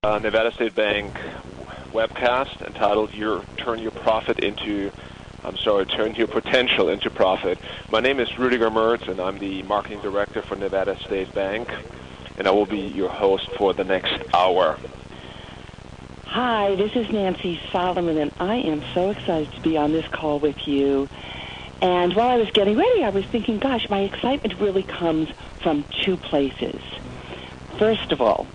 Nevada State Bank webcast entitled Turn Your Potential into Profit. My name is Rudiger Mertz, and I'm the Marketing Director for Nevada State Bank, and I will be your host for the next hour. Hi, this is Nancy Solomon, and I am so excited to be on this call with you. And while I was getting ready, I was thinking, gosh, my excitement really comes from two places. First of all,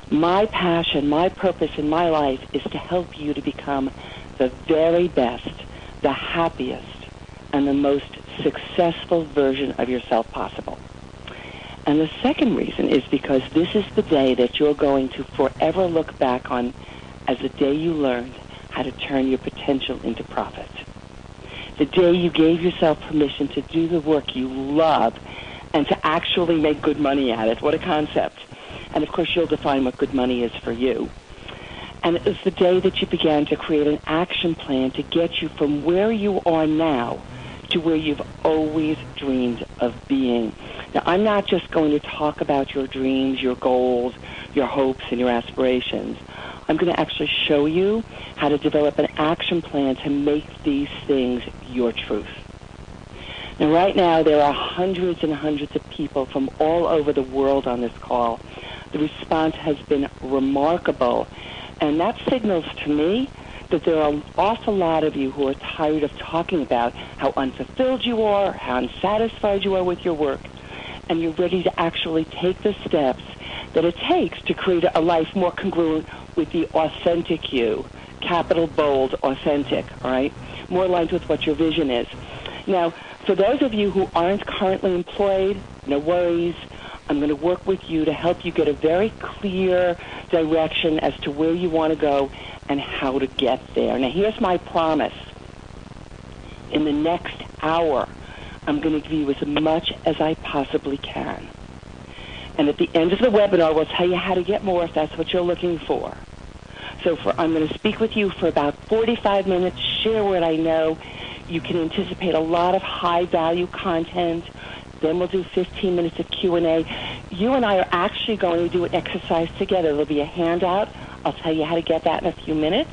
my passion, my purpose in my life is to help you to become the very best, the happiest, and the most successful version of yourself possible. And the second reason is because this is the day that you're going to forever look back on as the day you learned how to turn your potential into profit. The day you gave yourself permission to do the work you love and to actually make good money at it. What a concept. And, of course, you'll define what good money is for you. And it was the day that you began to create an action plan to get you from where you are now to where you've always dreamed of being. Now, I'm not just going to talk about your dreams, your goals, your hopes, and your aspirations. I'm going to actually show you how to develop an action plan to make these things your truth. Now, right now, there are hundreds and hundreds of people from all over the world on this call. The response has been remarkable, and that signals to me that there are an awful lot of you who are tired of talking about how unfulfilled you are, how unsatisfied you are with your work, and you're ready to actually take the steps that it takes to create a life more congruent with the authentic you, capital bold, authentic, all right? More aligned with what your vision is. Now, for those of you who aren't currently employed, no worries. I'm going to work with you to help you get a very clear direction as to where you want to go and how to get there. Now, here's my promise. In the next hour, I'm going to give you as much as I possibly can. And at the end of the webinar, we'll tell you how to get more if that's what you're looking for. So I'm going to speak with you for about 45 minutes, share what I know. You can anticipate a lot of high-value content. Then we'll do 15 minutes of Q&A. You and I are actually going to do an exercise together. There'll be a handout. I'll tell you how to get that in a few minutes.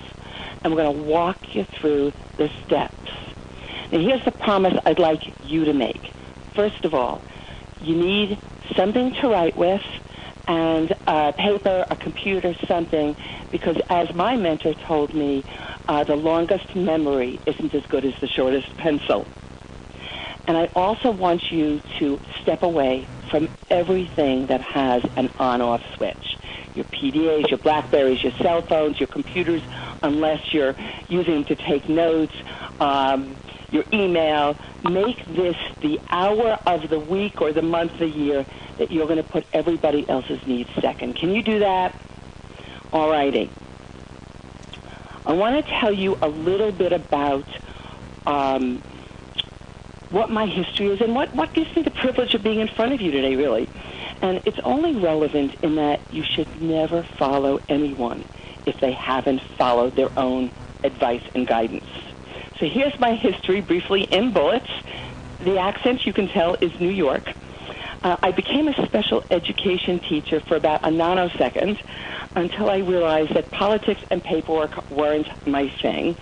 And we're going to walk you through the steps. Now, here's the promise I'd like you to make. First of all, you need something to write with, and a paper, a computer, something, because as my mentor told me, the longest memory isn't as good as the shortest pencil. And I also want you to step away from everything that has an on-off switch. Your PDAs, your BlackBerries, your cell phones, your computers, unless you're using them to take notes, your email. Make this the hour of the week or the month of the year that you're going to put everybody else's needs second. Can you do that? All righty. I want to tell you a little bit about what my history is and what gives me the privilege of being in front of you today, really. And it's only relevant in that you should never follow anyone if they haven't followed their own advice and guidance. So here's my history, briefly in bullets. The accent, you can tell, is New York. I became a special education teacher for about a nanosecond until I realized that politics and paperwork weren't my thing.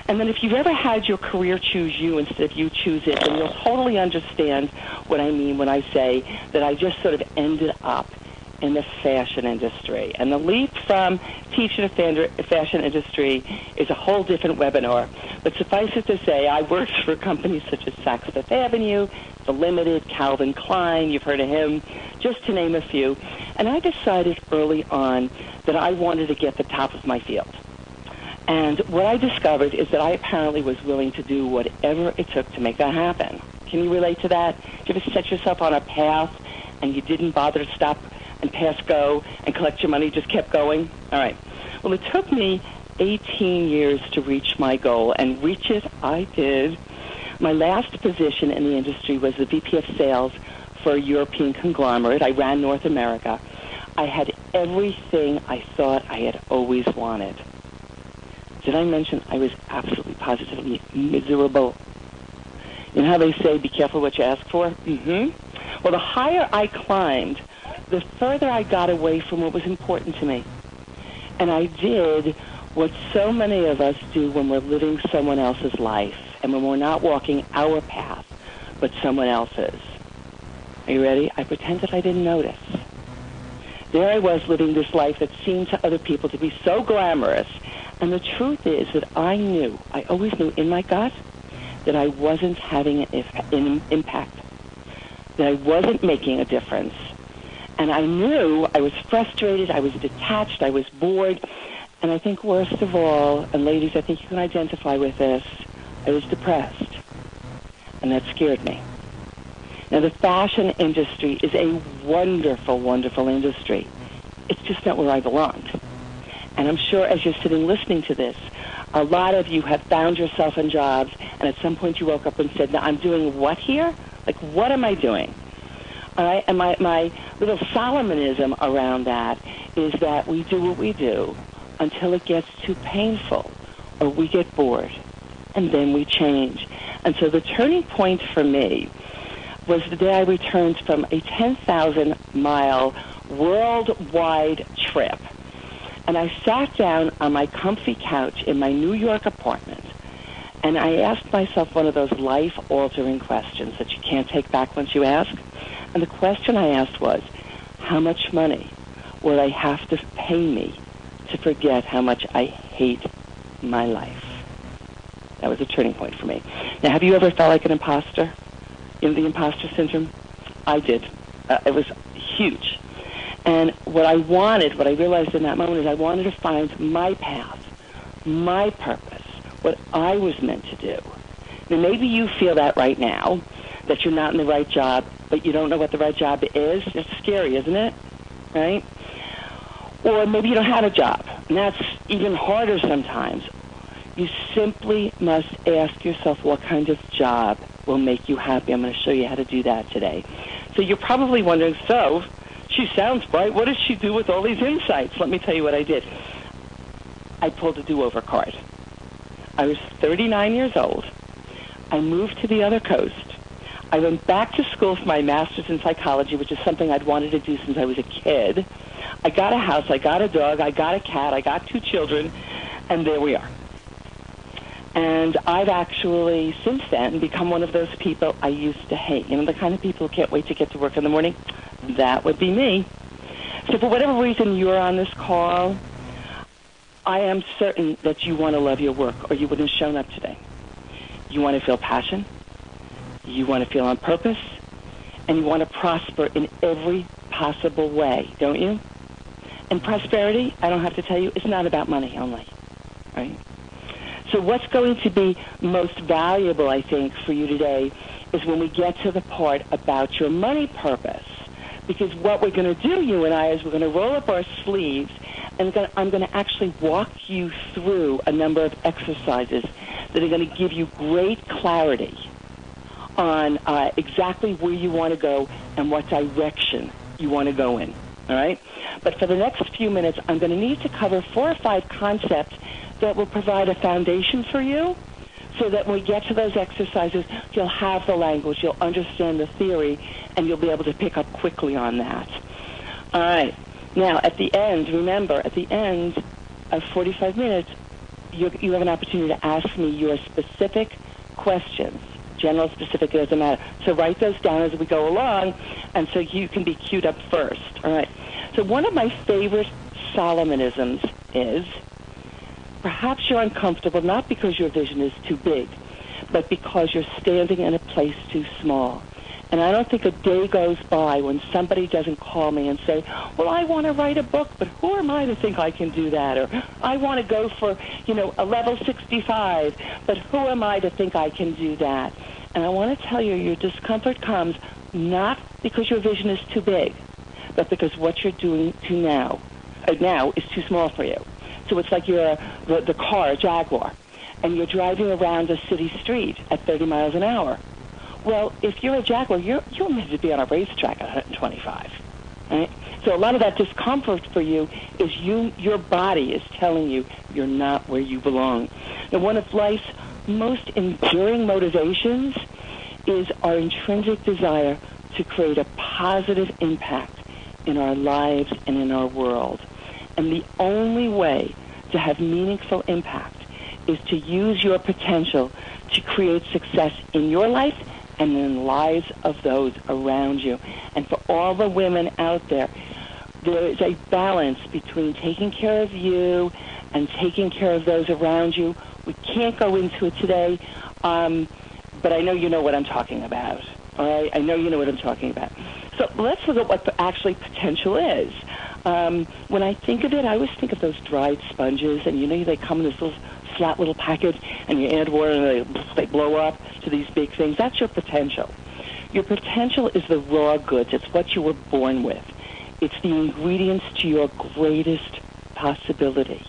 And then if you've ever had your career choose you instead of you choose it, then you'll totally understand what I mean when I say that I just sort of ended up in the fashion industry. And the leap from teaching the fashion industry is a whole different webinar. But suffice it to say, I worked for companies such as Saks Fifth Avenue, The Limited, Calvin Klein, you've heard of him, just to name a few. And I decided early on that I wanted to get the top of my field. And what I discovered is that I apparently was willing to do whatever it took to make that happen. Can you relate to that? Did you ever set yourself on a path and you didn't bother to stop and pass go and collect your money, just kept going? All right. Well, it took me 18 years to reach my goal, and reach it I did. My last position in the industry was the VP of Sales for a European conglomerate. I ran North America. I had everything I thought I had always wanted. Did I mention I was absolutely, positively miserable? You know how they say, be careful what you ask for? Well, the higher I climbed, the further I got away from what was important to me. And I did what so many of us do when we're living someone else's life and when we're not walking our path, but someone else's. Are you ready? I pretended I didn't notice. There I was living this life that seemed to other people to be so glamorous. And the truth is that I always knew in my gut that I wasn't having an impact, that I wasn't making a difference. And I knew I was frustrated, I was detached, I was bored. And I think worst of all, and ladies, I think you can identify with this, I was depressed. And that scared me. Now, the fashion industry is a wonderful, wonderful industry. It's just not where I belonged. And I'm sure as you're sitting listening to this, a lot of you have found yourself in jobs, and at some point you woke up and said, now, I'm doing what here? Like, what am I doing? All right? And my little Solomonism around that is that we do what we do until it gets too painful or we get bored, and then we change. And so the turning point for me was the day I returned from a 10,000-mile worldwide trip. And I sat down on my comfy couch in my New York apartment, and I asked myself one of those life-altering questions that you can't take back once you ask. And the question I asked was, how much money will I have to pay me to forget how much I hate my life? That was a turning point for me. Now, have you ever felt like an imposter? You know, the imposter syndrome? I did. It was huge. And what I realized in that moment is I wanted to find my path, my purpose, what I was meant to do. Now, maybe you feel that right now, that you're not in the right job, but you don't know what the right job is. It's scary, isn't it? Right? Or maybe you don't have a job, and that's even harder sometimes. You simply must ask yourself what kind of job will make you happy. I'm going to show you how to do that today. So you're probably wondering, so she sounds bright. What does she do with all these insights? Let me tell you what I did. I pulled a do-over card. I was 39 years old. I moved to the other coast. I went back to school for my master's in psychology, which is something I'd wanted to do since I was a kid. I got a house, I got a dog, I got a cat, I got 2 children, and there we are. And I've actually, since then, become one of those people I used to hate. You know, the kind of people who can't wait to get to work in the morning? That would be me. So for whatever reason you're on this call, I am certain that you want to love your work, or you wouldn't have shown up today. You want to feel passion, you want to feel on purpose, and you want to prosper in every possible way, don't you? And prosperity, I don't have to tell you, it's not about money only, right? So what's going to be most valuable, I think, for you today is when we get to the part about your money purpose. Because what we're going to do, you and I, is we're going to roll up our sleeves, and I'm going to actually walk you through a number of exercises that are going to give you great clarity on exactly where you want to go and what direction you want to go in, all right? But for the next few minutes, I'm going to need to cover 4 or 5 concepts that will provide a foundation for you so that when we get to those exercises, you'll have the language, you'll understand the theory, and you'll be able to pick up quickly on that. All right. Now, at the end, remember, at the end of 45 minutes, you have an opportunity to ask me your specific questions. General, specific, it doesn't matter. So write those down as we go along, and so you can be queued up first. All right. So one of my favorite Solomonisms is, perhaps you're uncomfortable not because your vision is too big, but because you're standing in a place too small. And I don't think a day goes by when somebody doesn't call me and say, well, I want to write a book, but who am I to think I can do that? Or I want to go for, a level 65, but who am I to think I can do that? And I want to tell you, your discomfort comes not because your vision is too big, but because what you're doing now is too small for you. So it's like you're the car, a Jaguar, and you're driving around a city street at 30 miles an hour. Well, if you're a Jaguar, you're meant to be on a racetrack at 125, right? So a lot of that discomfort for you is your body is telling you you're not where you belong. Now, one of life's most enduring motivations is our intrinsic desire to create a positive impact in our lives and in our world. And the only way to have meaningful impact is to use your potential to create success in your life and in the lives of those around you. And for all the women out there is a balance between taking care of you and taking care of those around you. We can't go into it today, but I know you know what I'm talking about. All right? I know you know what I'm talking about. So let's look at what actually potential is. When I think of it, I always think of those dried sponges, and they come in this little flat little package, and you add water, and they blow up to these big things. That's your potential. Your potential is the raw goods. It's what you were born with. It's the ingredients to your greatest possibility.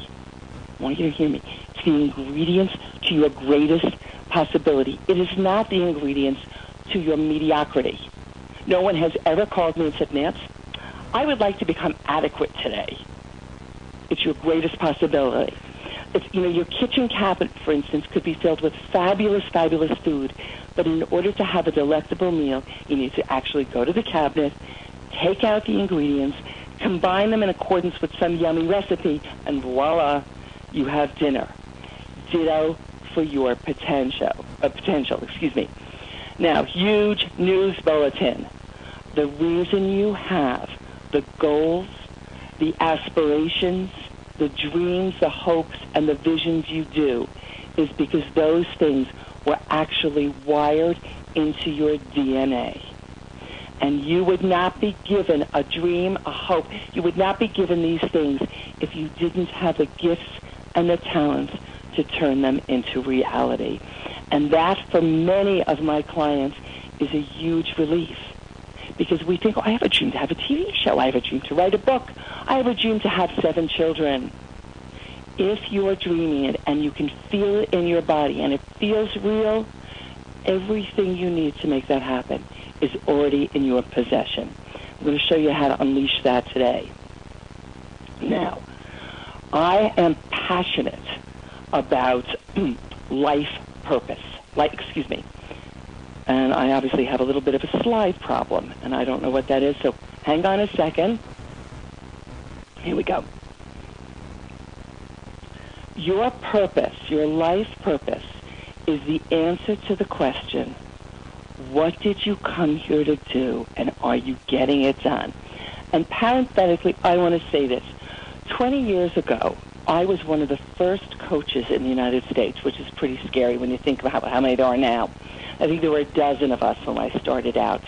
I want you to hear me. It's the ingredients to your greatest possibility. It is not the ingredients to your mediocrity. No one has ever called me and said, Nance, I would like to become adequate today. It's your greatest possibility. Your kitchen cabinet, for instance, could be filled with fabulous, fabulous food, but in order to have a delectable meal, you need to actually go to the cabinet, take out the ingredients, combine them in accordance with some yummy recipe, and voila, you have dinner. Ditto for your potential. Now, huge news bulletin. The reason you have the goals, the aspirations, the dreams, the hopes, and the visions you do is because those things were actually wired into your DNA. And you would not be given a dream, a hope. You would not be given these things if you didn't have the gifts and the talents to turn them into reality. And that, for many of my clients, is a huge relief. Because we think, I have a dream to have a TV show. I have a dream to write a book. I have a dream to have 7 children. If you are dreaming it and you can feel it in your body and it feels real, everything you need to make that happen is already in your possession. I'm going to show you how to unleash that today. Now, I am passionate about life purpose. And I obviously have a little bit of a slide problem, and I don't know what that is, so hang on a second. Here we go. Your purpose, your life purpose, is the answer to the question, what did you come here to do, and are you getting it done? And parenthetically, I want to say this. 20 years ago, I was one of the first coaches in the United States, which is pretty scary when you think about how many there are now. I think there were a dozen of us when I started out.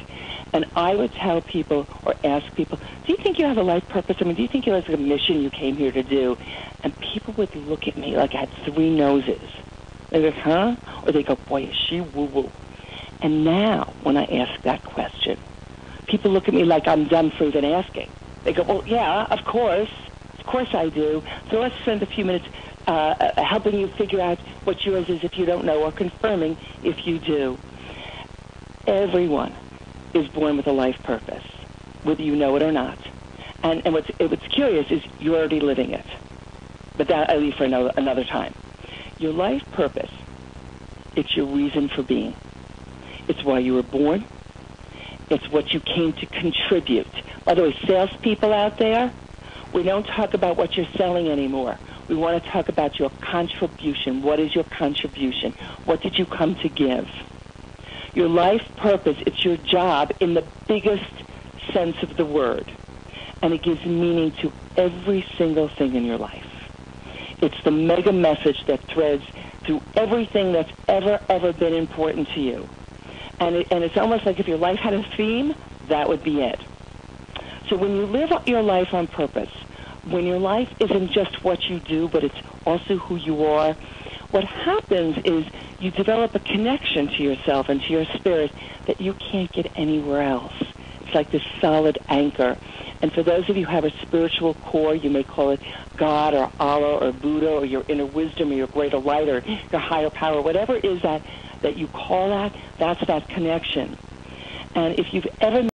And I would tell people or ask people, do you think you have a life purpose? Do you think you have a mission you came here to do? And people would look at me like I had 3 noses. They go, huh? Or they go, boy, is she woo-woo. And now, when I ask that question, people look at me like I'm dumb for even asking. They go, well, yeah, of course. Of course I do. So let's spend a few minutes helping you figure out what yours is if you don't know, or confirming if you do. Everyone is born with a life purpose, whether you know it or not. And what's curious is you're already living it. But that I leave for another time. Your life purpose, it's your reason for being. It's why you were born. It's what you came to contribute. By the way, salespeople out there, we don't talk about what you're selling anymore. We want to talk about your contribution. What is your contribution? What did you come to give? Your life purpose, it's your job in the biggest sense of the word. And it gives meaning to every single thing in your life. It's the mega message that threads through everything that's ever been important to you. And it's almost like if your life had a theme, that would be it. So when you live your life on purpose, when your life isn't just what you do, but it's also who you are, what happens is you develop a connection to yourself and to your spirit that you can't get anywhere else. It's like this solid anchor. And for those of you who have a spiritual core, you may call it God or Allah or Buddha or your inner wisdom or your greater light or your higher power, whatever it is that you call that, that's that connection. And if you've ever